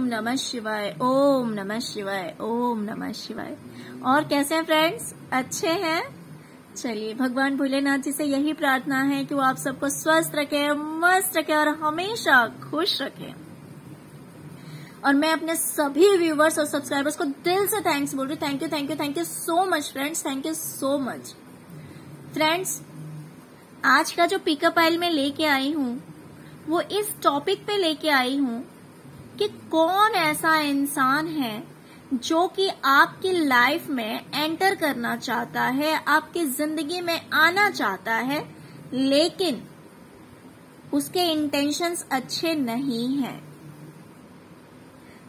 नमः शिवाय, ओम नमः शिवाय, ओम नमः शिवाय। और कैसे हैं फ्रेंड्स, अच्छे हैं? चलिए, भगवान भोलेनाथ जी से यही प्रार्थना है कि वो आप सबको स्वस्थ रखे, मस्त रखे और हमेशा खुश रखे। और मैं अपने सभी व्यूवर्स और सब्सक्राइबर्स को दिल से थैंक्स बोल रही हूँ। Thank you, thank you, thank you so much friends, thank you so much. Friends, आज का जो पिकअप आइल में लेके आई हूँ वो इस टॉपिक पे लेके आई हूँ कि कौन ऐसा इंसान है जो कि आपकी लाइफ में एंटर करना चाहता है, आपकी जिंदगी में आना चाहता है, लेकिन उसके इंटेंशंस अच्छे नहीं हैं,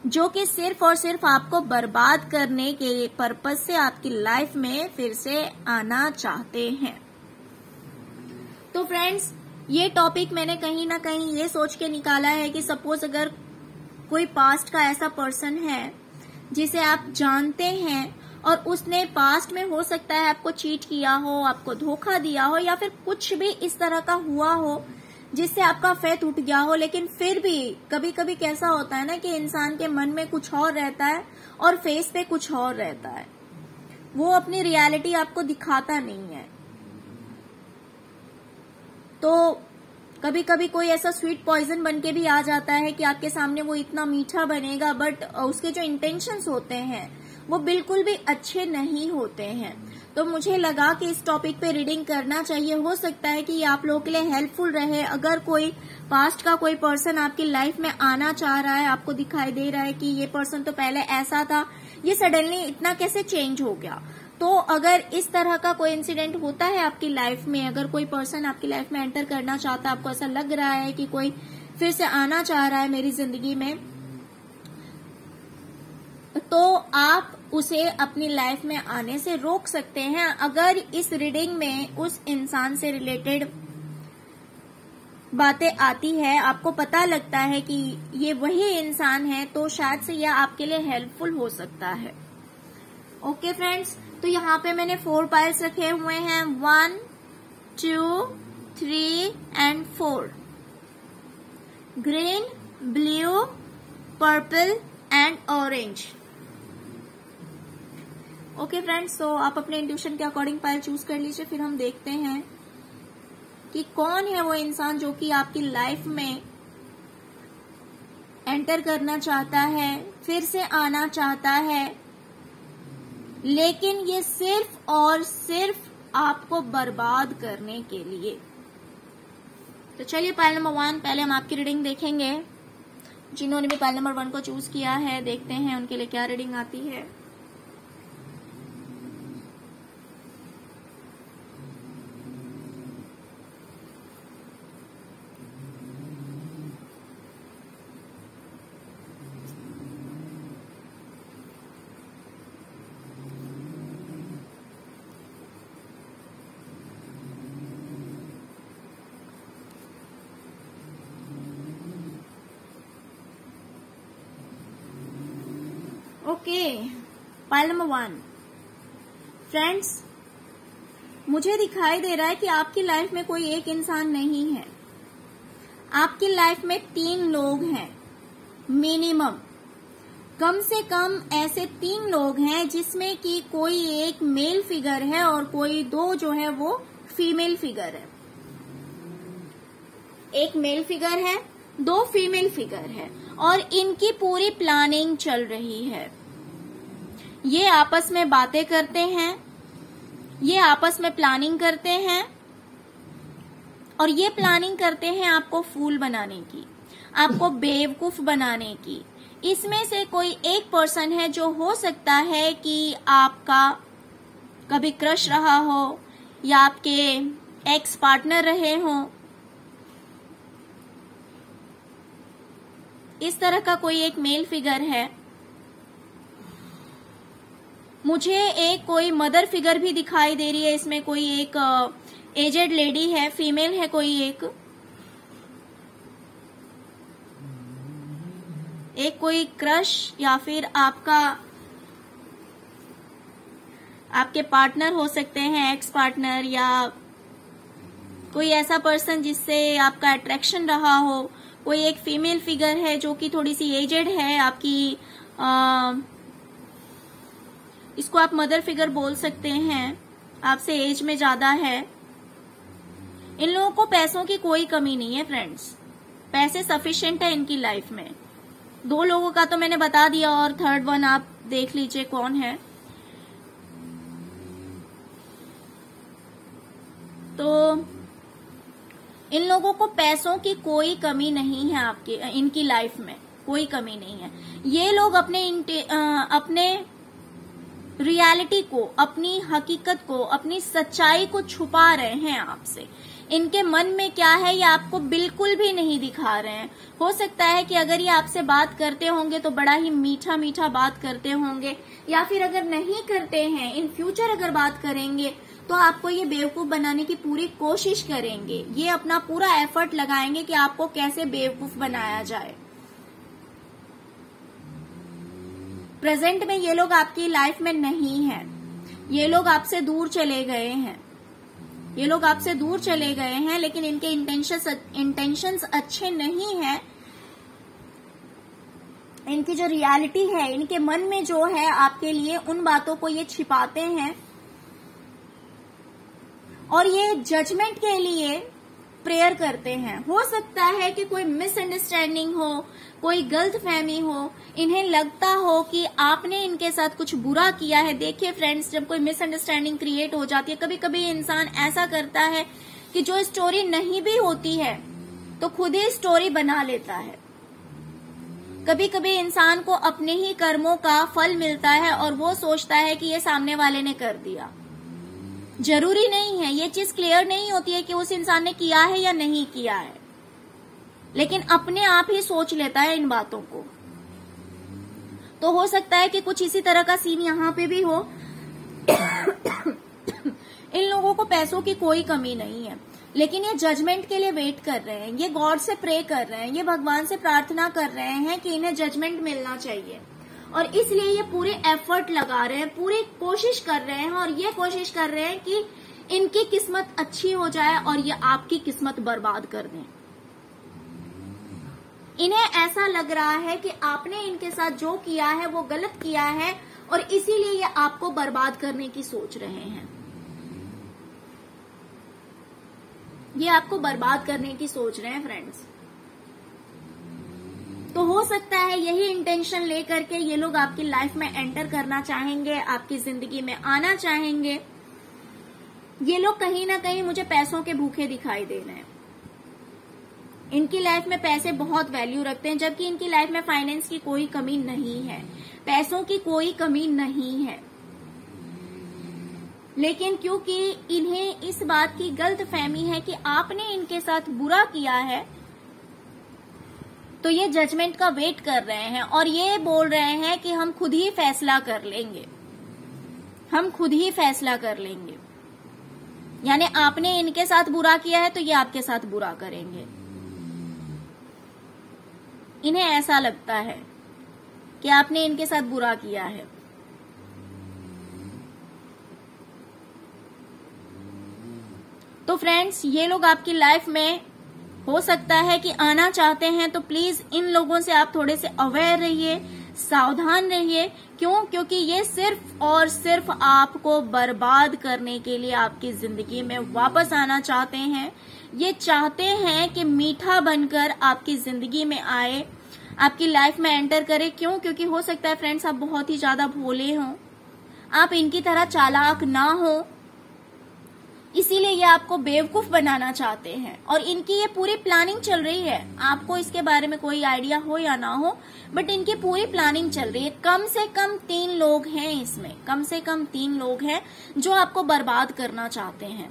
जो कि सिर्फ और सिर्फ आपको बर्बाद करने के पर्पस से आपकी लाइफ में फिर से आना चाहते हैं। तो फ्रेंड्स, ये टॉपिक मैंने कहीं ना कहीं ये सोच के निकाला है कि सपोज अगर कोई पास्ट का ऐसा पर्सन है जिसे आप जानते हैं और उसने पास्ट में हो सकता है आपको चीट किया हो, आपको धोखा दिया हो, या फिर कुछ भी इस तरह का हुआ हो जिससे आपका फेथ उठ गया हो, लेकिन फिर भी कभी कभी कैसा होता है ना कि इंसान के मन में कुछ और रहता है और फेस पे कुछ और रहता है, वो अपनी रियलिटी आपको दिखाता नहीं है। तो कभी कभी कोई ऐसा स्वीट पॉइजन बन के भी आ जाता है कि आपके सामने वो इतना मीठा बनेगा, बट उसके जो इंटेंशंस होते हैं वो बिल्कुल भी अच्छे नहीं होते हैं। तो मुझे लगा कि इस टॉपिक पे रीडिंग करना चाहिए। हो सकता है कि ये आप लोगों के लिए हेल्पफुल रहे। अगर कोई पास्ट का कोई पर्सन आपकी लाइफ में आना चाह रहा है, आपको दिखाई दे रहा है कि ये पर्सन तो पहले ऐसा था, ये सडनली इतना कैसे चेंज हो गया, तो अगर इस तरह का कोई इंसिडेंट होता है आपकी लाइफ में, अगर कोई पर्सन आपकी लाइफ में एंटर करना चाहता है, आपको ऐसा लग रहा है कि कोई फिर से आना चाह रहा है मेरी जिंदगी में, तो आप उसे अपनी लाइफ में आने से रोक सकते हैं। अगर इस रीडिंग में उस इंसान से रिलेटेड बातें आती है, आपको पता लगता है कि ये वही इंसान है, तो शायद से यह आपके लिए हेल्पफुल हो सकता है। ओके फ्रेंड्स, तो यहाँ पे मैंने 4 पाइल्स रखे हुए हैं, 1, 2, 3 and 4, green, blue, purple and orange. Okay friends, तो आप अपने इंट्यूशन के अकॉर्डिंग पाइल चूज कर लीजिए। फिर हम देखते हैं कि कौन है वो इंसान जो कि आपकी लाइफ में एंटर करना चाहता है, फिर से आना चाहता है, लेकिन ये सिर्फ और सिर्फ आपको बर्बाद करने के लिए। तो चलिए, पाइल नंबर 1, पहले हम आपकी रीडिंग देखेंगे। जिन्होंने भी पाइल नंबर 1 को चूज किया है, देखते हैं उनके लिए क्या रीडिंग आती है। Okay, pile number 1। फ्रेंड्स, मुझे दिखाई दे रहा है कि आपकी लाइफ में कोई एक इंसान नहीं है, आपकी लाइफ में 3 लोग हैं मिनिमम। कम से कम ऐसे 3 लोग हैं जिसमें कि कोई एक मेल फिगर है और कोई 2 जो है वो फीमेल फिगर है। एक मेल फिगर है, 2 फीमेल फिगर है, और इनकी पूरी प्लानिंग चल रही है। ये आपस में बातें करते हैं, ये आपस में प्लानिंग करते हैं, और ये प्लानिंग करते हैं आपको फूल बनाने की, आपको बेवकूफ बनाने की। इसमें से कोई एक पर्सन है जो हो सकता है कि आपका कभी क्रश रहा हो या आपके एक्स पार्टनर रहे हों। इस तरह का कोई एक मेल फिगर है। मुझे एक कोई मदर फिगर भी दिखाई दे रही है। इसमें कोई एक एजेड लेडी है, फीमेल है कोई एक कोई क्रश, या फिर आपके पार्टनर हो सकते हैं, एक्स पार्टनर, या कोई ऐसा पर्सन जिससे आपका अट्रैक्शन रहा हो, कोई एक फीमेल फिगर है जो कि थोड़ी सी एजेड है आपकी, इसको आप मदर फिगर बोल सकते हैं, आपसे एज में ज्यादा है। इन लोगों को पैसों की कोई कमी नहीं है फ्रेंड्स, पैसे सफिशिएंट है इनकी लाइफ में। 2 लोगों का तो मैंने बता दिया और थर्ड वन आप देख लीजिए कौन है। तो इन लोगों को पैसों की कोई कमी नहीं है आपके, इनकी लाइफ में कोई कमी नहीं है। ये लोग अपने रियलिटी को, अपनी हकीकत को, अपनी सच्चाई को छुपा रहे हैं आपसे। इनके मन में क्या है ये आपको बिल्कुल भी नहीं दिखा रहे हैं। हो सकता है कि अगर ये आपसे बात करते होंगे तो बड़ा ही मीठा मीठा बात करते होंगे, या फिर अगर नहीं करते हैं, इन फ्यूचर अगर बात करेंगे तो आपको ये बेवकूफ बनाने की पूरी कोशिश करेंगे। ये अपना पूरा एफर्ट लगाएंगे कि आपको कैसे बेवकूफ बनाया जाए। प्रेजेंट में ये लोग आपकी लाइफ में नहीं है, ये लोग आपसे दूर चले गए हैं, ये लोग आपसे दूर चले गए हैं, लेकिन इनके इंटेंशंस अच्छे नहीं हैं। इनकी जो रियलिटी है, इनके मन में जो है आपके लिए, उन बातों को ये छिपाते हैं और ये जजमेंट के लिए प्रेयर करते हैं। हो सकता है कि कोई मिसअंडरस्टैंडिंग हो, कोई गलतफहमी हो, इन्हें लगता हो कि आपने इनके साथ कुछ बुरा किया है। देखिए फ्रेंड्स, जब कोई मिसअंडरस्टैंडिंग क्रिएट हो जाती है, कभी कभी इंसान ऐसा करता है कि जो स्टोरी नहीं भी होती है तो खुद ही स्टोरी बना लेता है। कभी कभी इंसान को अपने ही कर्मों का फल मिलता है और वो सोचता है कि ये सामने वाले ने कर दिया। जरूरी नहीं है, ये चीज क्लियर नहीं होती है कि उस इंसान ने किया है या नहीं किया है, लेकिन अपने आप ही सोच लेता है इन बातों को। तो हो सकता है कि कुछ इसी तरह का सीन यहाँ पे भी हो। इन लोगों को पैसों की कोई कमी नहीं है, लेकिन ये जजमेंट के लिए वेट कर रहे हैं, ये गॉड से प्रे कर रहे हैं, ये भगवान से प्रार्थना कर रहे हैं कि इन्हें जजमेंट मिलना चाहिए, और इसलिए ये पूरे एफर्ट लगा रहे हैं, पूरी कोशिश कर रहे हैं, और ये कोशिश कर रहे हैं कि इनकी किस्मत अच्छी हो जाए और ये आपकी किस्मत बर्बाद कर दें। इन्हें ऐसा लग रहा है कि आपने इनके साथ जो किया है वो गलत किया है, और इसीलिए ये आपको बर्बाद करने की सोच रहे हैं। ये आपको बर्बाद करने की सोच रहे हैं फ्रेंड्स। तो हो सकता है यही इंटेंशन लेकर के ये लोग आपकी लाइफ में एंटर करना चाहेंगे, आपकी जिंदगी में आना चाहेंगे। ये लोग कहीं ना कहीं मुझे पैसों के भूखे दिखाई दे रहे हैं। इनकी लाइफ में पैसे बहुत वैल्यू रखते हैं, जबकि इनकी लाइफ में फाइनेंस की कोई कमी नहीं है, पैसों की कोई कमी नहीं है। लेकिन क्योंकि इन्हें इस बात की गलतफहमी है कि आपने इनके साथ बुरा किया है, तो ये जजमेंट का वेट कर रहे हैं और ये बोल रहे हैं कि हम खुद ही फैसला कर लेंगे, हम खुद ही फैसला कर लेंगे। यानी आपने इनके साथ बुरा किया है तो ये आपके साथ बुरा करेंगे। इन्हें ऐसा लगता है कि आपने इनके साथ बुरा किया है। तो फ्रेंड्स, ये लोग आपकी लाइफ में हो सकता है कि आना चाहते हैं, तो प्लीज इन लोगों से आप थोड़े से अवेयर रहिए, सावधान रहिए। क्यों? क्योंकि ये सिर्फ और सिर्फ आपको बर्बाद करने के लिए आपकी जिंदगी में वापस आना चाहते हैं। ये चाहते हैं कि मीठा बनकर आपकी जिंदगी में आए, आपकी लाइफ में एंटर करे। क्यों? क्योंकि हो सकता है फ्रेंड्स आप बहुत ही ज्यादा भोले हों, आप इनकी तरह चालाक ना हो, इसीलिए ये आपको बेवकूफ बनाना चाहते हैं। और इनकी ये पूरी प्लानिंग चल रही है, आपको इसके बारे में कोई आइडिया हो या ना हो, बट इनकी पूरी प्लानिंग चल रही है। कम से कम 3 लोग हैं इसमें, कम से कम 3 लोग हैं जो आपको बर्बाद करना चाहते हैं,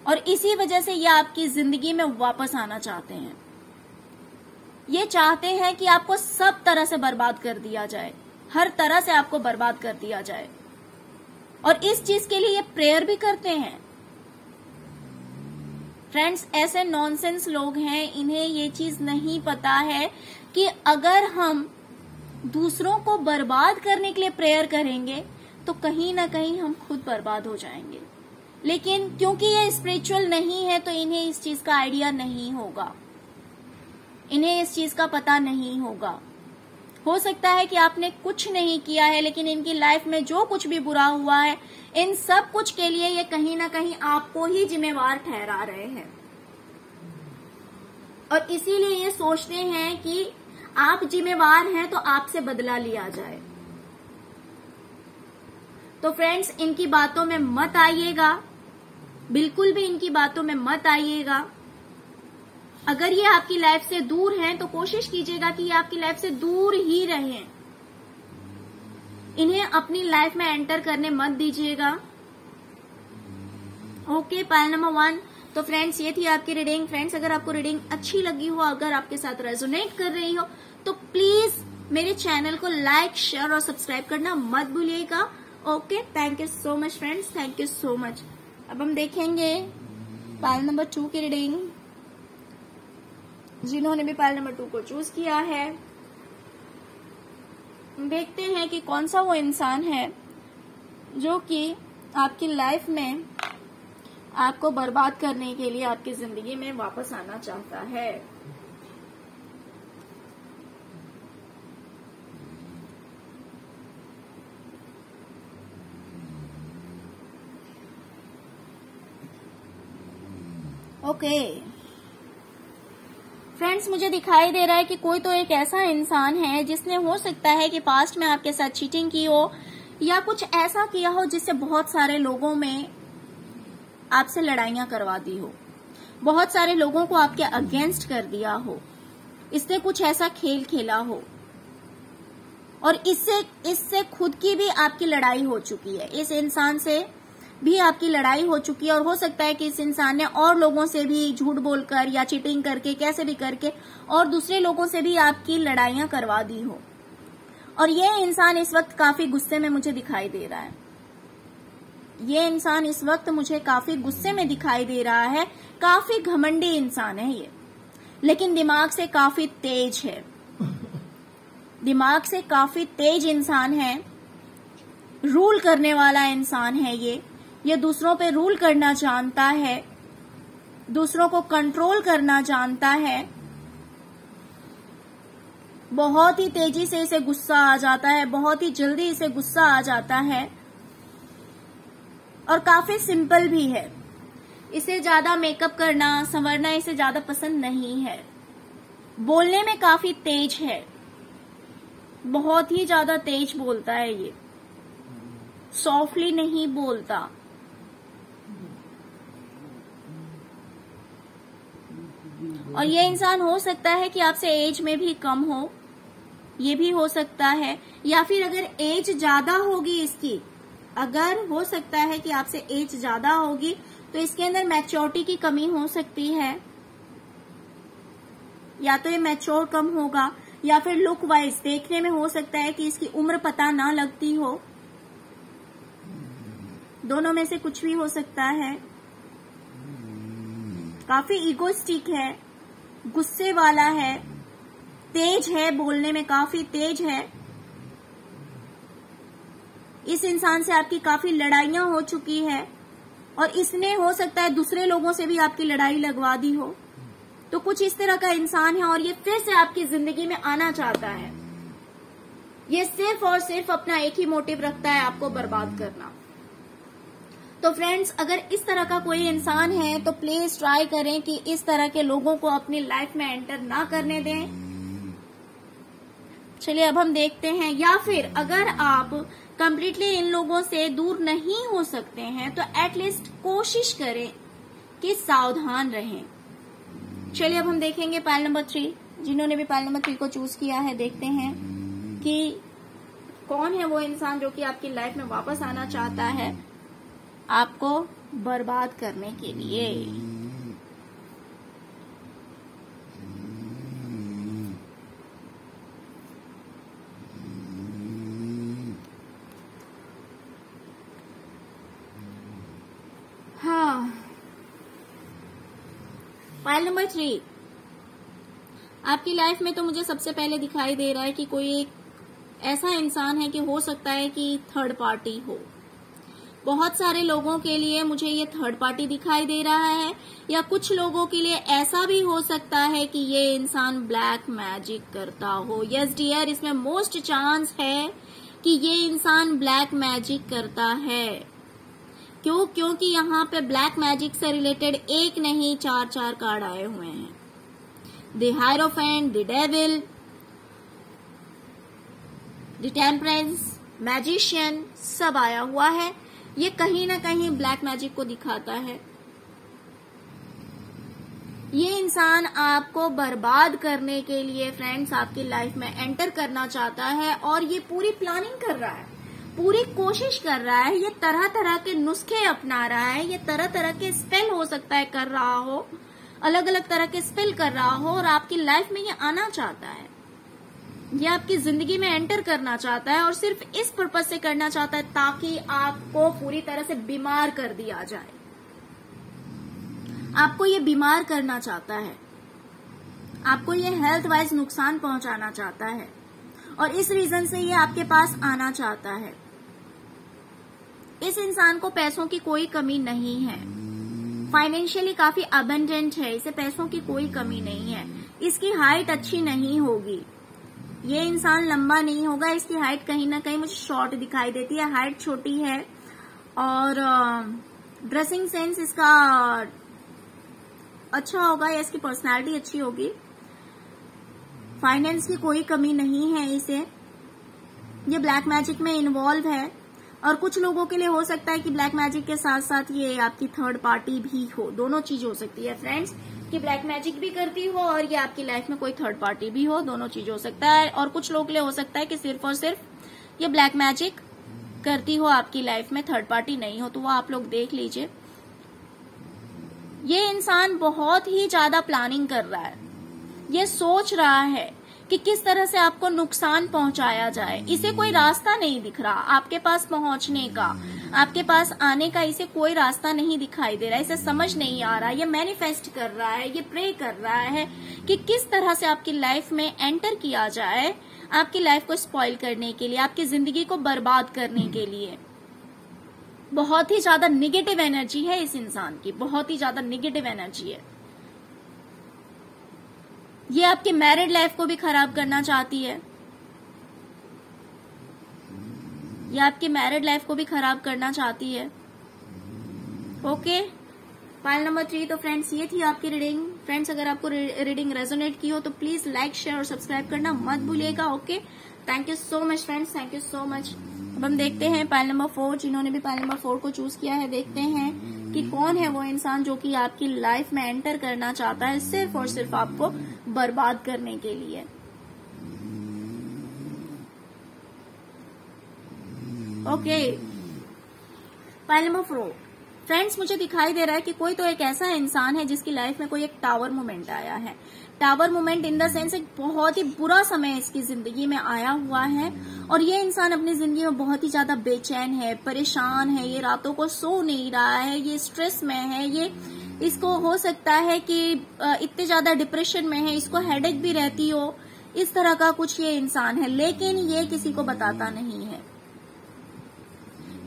और इसी वजह से ये आपकी जिंदगी में वापस आना चाहते हैं। ये चाहते हैं कि आपको सब तरह से बर्बाद कर दिया जाए, हर तरह से आपको बर्बाद कर दिया जाए, और इस चीज के लिए ये प्रेयर भी करते हैं। फ्रेंड्स, ऐसे नॉनसेंस लोग हैं, इन्हें ये चीज नहीं पता है कि अगर हम दूसरों को बर्बाद करने के लिए प्रेयर करेंगे तो कहीं ना कहीं हम खुद बर्बाद हो जाएंगे। लेकिन क्योंकि ये स्पिरिचुअल नहीं है तो इन्हें इस चीज का आइडिया नहीं होगा। इन्हें इस चीज का पता नहीं होगा। हो सकता है कि आपने कुछ नहीं किया है, लेकिन इनकी लाइफ में जो कुछ भी बुरा हुआ है, इन सब कुछ के लिए ये कहीं ना कहीं आपको ही जिम्मेवार ठहरा रहे हैं, और इसीलिए ये सोचते हैं कि आप जिम्मेवार हैं तो आपसे बदला लिया जाए। तो फ्रेंड्स, इनकी बातों में मत आइएगा, बिल्कुल भी इनकी बातों में मत आइएगा। अगर ये आपकी लाइफ से दूर हैं तो कोशिश कीजिएगा कि ये आपकी लाइफ से दूर ही रहें। इन्हें अपनी लाइफ में एंटर करने मत दीजिएगा। Okay, pile number 1। तो फ्रेंड्स, ये थी आपकी रीडिंग। फ्रेंड्स, अगर आपको रीडिंग अच्छी लगी हो, अगर आपके साथ रेजोनेट कर रही हो, तो प्लीज मेरे चैनल को लाइक, शेयर और सब्सक्राइब करना मत भूलिएगा। Okay, thank you so much friends, thank you so much. अब हम देखेंगे पायल नंबर 2 की रीडिंग। जिन्होंने भी पायल नंबर 2 को चूज किया है, देखते हैं कि कौन सा वो इंसान है जो कि आपकी लाइफ में आपको बर्बाद करने के लिए आपकी जिंदगी में वापस आना चाहता है। ओके फ्रेंड्स, मुझे दिखाई दे रहा है कि कोई तो एक ऐसा इंसान है जिसने, हो सकता है कि पास्ट में आपके साथ चीटिंग की हो या कुछ ऐसा किया हो जिससे बहुत सारे लोगों में आपसे लड़ाइयां करवा दी हो, बहुत सारे लोगों को आपके अगेंस्ट कर दिया हो, इसने कुछ ऐसा खेल खेला हो, और इससे खुद की भी आपकी लड़ाई हो चुकी है। इस इंसान से भी आपकी लड़ाई हो चुकी है, और हो सकता है कि इस इंसान ने और लोगों से भी झूठ बोलकर या चीटिंग करके, कैसे भी करके, और दूसरे लोगों से भी आपकी लड़ाइयां करवा दी हो। और ये इंसान इस वक्त काफी गुस्से में मुझे दिखाई दे रहा है। ये इंसान इस वक्त मुझे काफी गुस्से में दिखाई दे रहा है। काफी घमंडी इंसान है ये, लेकिन दिमाग से काफी तेज है। दिमाग से काफी तेज इंसान है, रूल करने वाला इंसान है ये दूसरों पे रूल करना जानता है, दूसरों को कंट्रोल करना जानता है। बहुत ही तेजी से इसे गुस्सा आ जाता है, बहुत ही जल्दी इसे गुस्सा आ जाता है, और काफी सिंपल भी है। इसे ज्यादा मेकअप करना, संवरना इसे ज्यादा पसंद नहीं है। बोलने में काफी तेज है, बहुत ही ज्यादा तेज बोलता है ये, सॉफ्टली नहीं बोलता। और ये इंसान हो सकता है कि आपसे एज में भी कम हो, ये भी हो सकता है, या फिर अगर एज ज्यादा होगी इसकी, अगर हो सकता है कि आपसे एज ज्यादा होगी तो इसके अंदर मैच्योरिटी की कमी हो सकती है। या तो ये मैच्योर कम होगा, या फिर लुक वाइज देखने में हो सकता है कि इसकी उम्र पता ना लगती हो। दोनों में से कुछ भी हो सकता है। काफी इगोइस्टिक है, गुस्से वाला है, तेज है, बोलने में काफी तेज है। इस इंसान से आपकी काफी लड़ाइयां हो चुकी है, और इसने हो सकता है दूसरे लोगों से भी आपकी लड़ाई लगवा दी हो। तो कुछ इस तरह का इंसान है, और ये फिर से आपकी जिंदगी में आना चाहता है। ये सिर्फ और सिर्फ अपना एक ही मोटिव रखता है, आपको बर्बाद करना। तो फ्रेंड्स, अगर इस तरह का कोई इंसान है तो प्लीज ट्राई करें कि इस तरह के लोगों को अपनी लाइफ में एंटर ना करने दें। चलिए अब हम देखते हैं, या फिर अगर आप कंप्लीटली इन लोगों से दूर नहीं हो सकते हैं तो एटलीस्ट कोशिश करें कि सावधान रहें। चलिए अब हम देखेंगे पायल नंबर 3। जिन्होंने भी पायल नंबर 3 को चूज किया है, देखते हैं कि कौन है वो इंसान जो कि आपकी लाइफ में वापस आना चाहता है आपको बर्बाद करने के लिए। हाँ, पायल नंबर 3 आपकी लाइफ में तो मुझे सबसे पहले दिखाई दे रहा है कि कोई एक ऐसा इंसान है कि हो सकता है कि थर्ड पार्टी हो। बहुत सारे लोगों के लिए मुझे ये थर्ड पार्टी दिखाई दे रहा है, या कुछ लोगों के लिए ऐसा भी हो सकता है कि ये इंसान ब्लैक मैजिक करता हो। यस डियर, इसमें मोस्ट चांस है कि ये इंसान ब्लैक मैजिक करता है। क्यों? क्योंकि यहाँ पे ब्लैक मैजिक से रिलेटेड एक नहीं 4 कार्ड आए हुए हैं। The hierophant, the devil, the temperance, magician, सब आया हुआ है। ये कहीं ना कहीं ब्लैक मैजिक को दिखाता है। ये इंसान आपको बर्बाद करने के लिए फ्रेंड्स आपकी लाइफ में एंटर करना चाहता है, और ये पूरी प्लानिंग कर रहा है, पूरी कोशिश कर रहा है। ये तरह तरह के नुस्खे अपना रहा है, ये तरह तरह के स्पेल हो सकता है कर रहा हो, अलग अलग तरह के स्पेल कर रहा हो, और आपकी लाइफ में ये आना चाहता है, ये आपकी जिंदगी में एंटर करना चाहता है, और सिर्फ इस पर्पज से करना चाहता है ताकि आपको पूरी तरह से बीमार कर दिया जाए। आपको ये बीमार करना चाहता है, आपको ये हेल्थ वाइज नुकसान पहुंचाना चाहता है, और इस रीजन से ये आपके पास आना चाहता है। इस इंसान को पैसों की कोई कमी नहीं है, फाइनेंशियली काफी अबंडेंट है, इसे पैसों की कोई कमी नहीं है। इसकी हाइट अच्छी नहीं होगी, ये इंसान लंबा नहीं होगा, इसकी हाइट कहीं ना कहीं मुझे शॉर्ट दिखाई देती है, हाइट छोटी है, और ड्रेसिंग सेंस इसका अच्छा होगा, या इसकी पर्सनालिटी अच्छी होगी। फाइनेंस की कोई कमी नहीं है इसे। ये ब्लैक मैजिक में इन्वॉल्व है, और कुछ लोगों के लिए हो सकता है कि ब्लैक मैजिक के साथ साथ ये आपकी थर्ड पार्टी भी हो। दोनों चीज हो सकती है फ्रेंड्स, कि ब्लैक मैजिक भी करती हो और ये आपकी लाइफ में कोई थर्ड पार्टी भी हो, दोनों चीज हो सकता है। और कुछ लोगों के लिए हो सकता है कि सिर्फ और सिर्फ ये ब्लैक मैजिक करती हो, आपकी लाइफ में थर्ड पार्टी नहीं हो, तो वो आप लोग देख लीजिए। ये इंसान बहुत ही ज्यादा प्लानिंग कर रहा है, ये सोच रहा है कि किस तरह से आपको नुकसान पहुंचाया जाए। इसे कोई रास्ता नहीं दिख रहा आपके पास पहुंचने का, आपके पास आने का इसे कोई रास्ता नहीं दिखाई दे रहा है, इसे समझ नहीं आ रहा। ये मैनिफेस्ट कर रहा है, ये प्रे कर रहा है कि किस तरह से आपकी लाइफ में एंटर किया जाए, आपकी लाइफ को स्पॉइल करने के लिए, आपकी जिंदगी को बर्बाद करने के लिए। बहुत ही ज्यादा निगेटिव एनर्जी है इस इंसान की, बहुत ही ज्यादा निगेटिव एनर्जी है। ये आपकी मैरिड लाइफ को भी खराब करना चाहती है, ये आपकी मैरिड लाइफ को भी खराब करना चाहती है। Okay, pile number 3। तो फ्रेंड्स ये थी आपकी रीडिंग। फ्रेंड्स अगर आपको रीडिंग रेजोनेट की हो तो प्लीज लाइक, शेयर और सब्सक्राइब करना मत भूलिएगा। Okay, thank you so much friends, thank you so much. अब हम देखते हैं पाइल नंबर 4, जिन्होंने भी पाइल नंबर 4 को चूज किया है। देखते हैं कि कौन है वो इंसान जो कि आपकी लाइफ में एंटर करना चाहता है सिर्फ और सिर्फ आपको बर्बाद करने के लिए। Okay, pile number 4। फ्रेंड्स मुझे दिखाई दे रहा है कि कोई तो एक ऐसा इंसान है जिसकी लाइफ में कोई एक टावर मोमेंट आया है। Tower moment in the sense एक बहुत ही बुरा समय इसकी जिंदगी में आया हुआ है, और ये इंसान अपनी जिंदगी में बहुत ही ज्यादा बेचैन है, परेशान है, ये रातों को सो नहीं रहा है, ये स्ट्रेस में है, ये इसको हो सकता है कि इतने ज्यादा डिप्रेशन में है, इसको हेडेक भी रहती हो, इस तरह का कुछ ये इंसान है। लेकिन ये किसी को बताता नहीं है,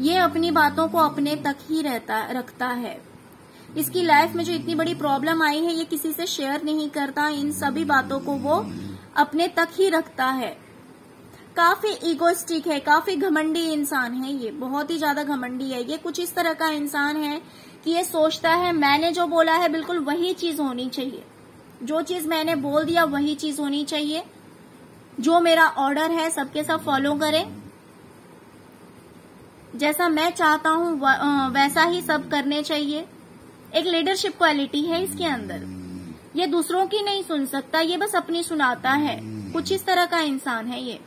ये अपनी बातों को अपने तक ही रखता है। इसकी लाइफ में जो इतनी बड़ी प्रॉब्लम आई है ये किसी से शेयर नहीं करता, इन सभी बातों को वो अपने तक ही रखता है। काफी ईगोइस्टिक है, काफी घमंडी इंसान है, ये बहुत ही ज्यादा घमंडी है। ये कुछ इस तरह का इंसान है कि ये सोचता है मैंने जो बोला है बिल्कुल वही चीज होनी चाहिए, जो चीज मैंने बोल दिया वही चीज होनी चाहिए, जो मेरा ऑर्डर है सबके सब फॉलो करें, जैसा मैं चाहता हूं वैसा ही सब करने चाहिए। एक लीडरशिप क्वालिटी है इसके अंदर, ये दूसरों की नहीं सुन सकता, ये बस अपनी सुनाता है। कुछ इस तरह का इंसान है ये।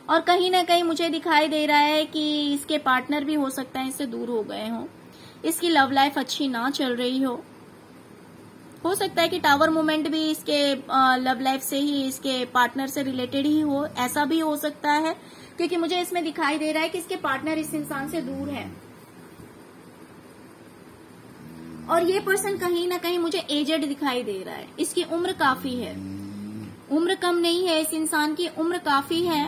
और कहीं ना कहीं मुझे दिखाई दे रहा है कि इसके पार्टनर भी हो सकता है इससे दूर हो गए हों, इसकी लव लाइफ अच्छी ना चल रही हो सकता है कि टावर मोमेंट भी इसके लव लाइफ से ही, इसके पार्टनर से रिलेटेड ही हो, ऐसा भी हो सकता है, क्योंकि मुझे इसमें दिखाई दे रहा है कि इसके पार्टनर इस इंसान से दूर है। और ये पर्सन कहीं ना कहीं मुझे एजेड दिखाई दे रहा है, इसकी उम्र काफी है, उम्र कम नहीं है, इस इंसान की उम्र काफी है।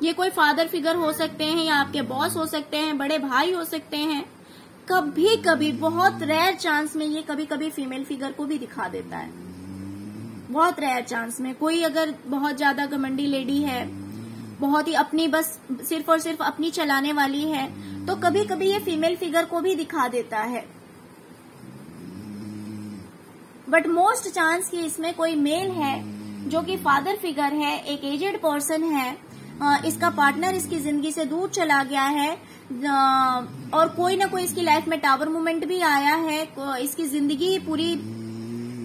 ये कोई फादर फिगर हो सकते हैं या आपके बॉस हो सकते हैं, बड़े भाई हो सकते हैं। कभी कभी बहुत रेयर चांस में ये कभी कभी फीमेल फिगर को भी दिखा देता है, बहुत रेयर चांस में। कोई अगर बहुत ज्यादा घमंडी लेडी है, बहुत ही अपनी बस सिर्फ और सिर्फ अपनी चलाने वाली है, तो कभी कभी ये फीमेल फिगर को भी दिखा देता है। बट मोस्ट चांस कि इसमें कोई मेल है जो कि फादर फिगर है, एक एजेड पर्सन है, इसका पार्टनर इसकी जिंदगी से दूर चला गया है, और कोई ना कोई इसकी लाइफ में टावर मूवमेंट भी आया है, इसकी जिंदगी पूरी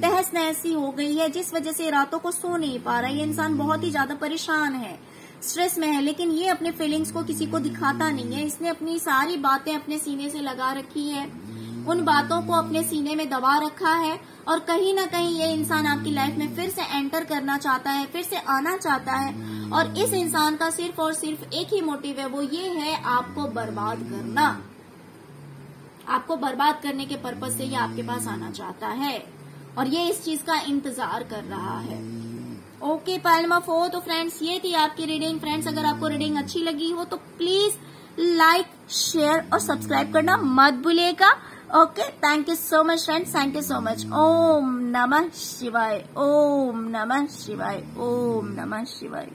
तहस नहस सी हो गई है, जिस वजह से रातों को सो नहीं पा रहा है। ये इंसान बहुत ही ज्यादा परेशान है, स्ट्रेस में है, लेकिन ये अपने फीलिंग्स को किसी को दिखाता नहीं है। इसने अपनी सारी बातें अपने सीने से लगा रखी है, उन बातों को अपने सीने में दबा रखा है, और कहीं ना कहीं ये इंसान आपकी लाइफ में फिर से एंटर करना चाहता है, फिर से आना चाहता है, और इस इंसान का सिर्फ और सिर्फ एक ही मोटिव है, वो ये है आपको बर्बाद करना। आपको बर्बाद करने के पर्पज से ये आपके पास आना चाहता है, और ये इस चीज का इंतजार कर रहा है। Okay pile number 4। तो फ्रेंड्स ये थी आपकी रीडिंग। फ्रेंड्स अगर आपको रीडिंग अच्छी लगी हो तो प्लीज लाइक, शेयर और सब्सक्राइब करना मत भूलिएगा। Okay, thank you so much friends, thank you so much. ओम नमः शिवाय, ओम नमः शिवाय, ओम नमः शिवाय।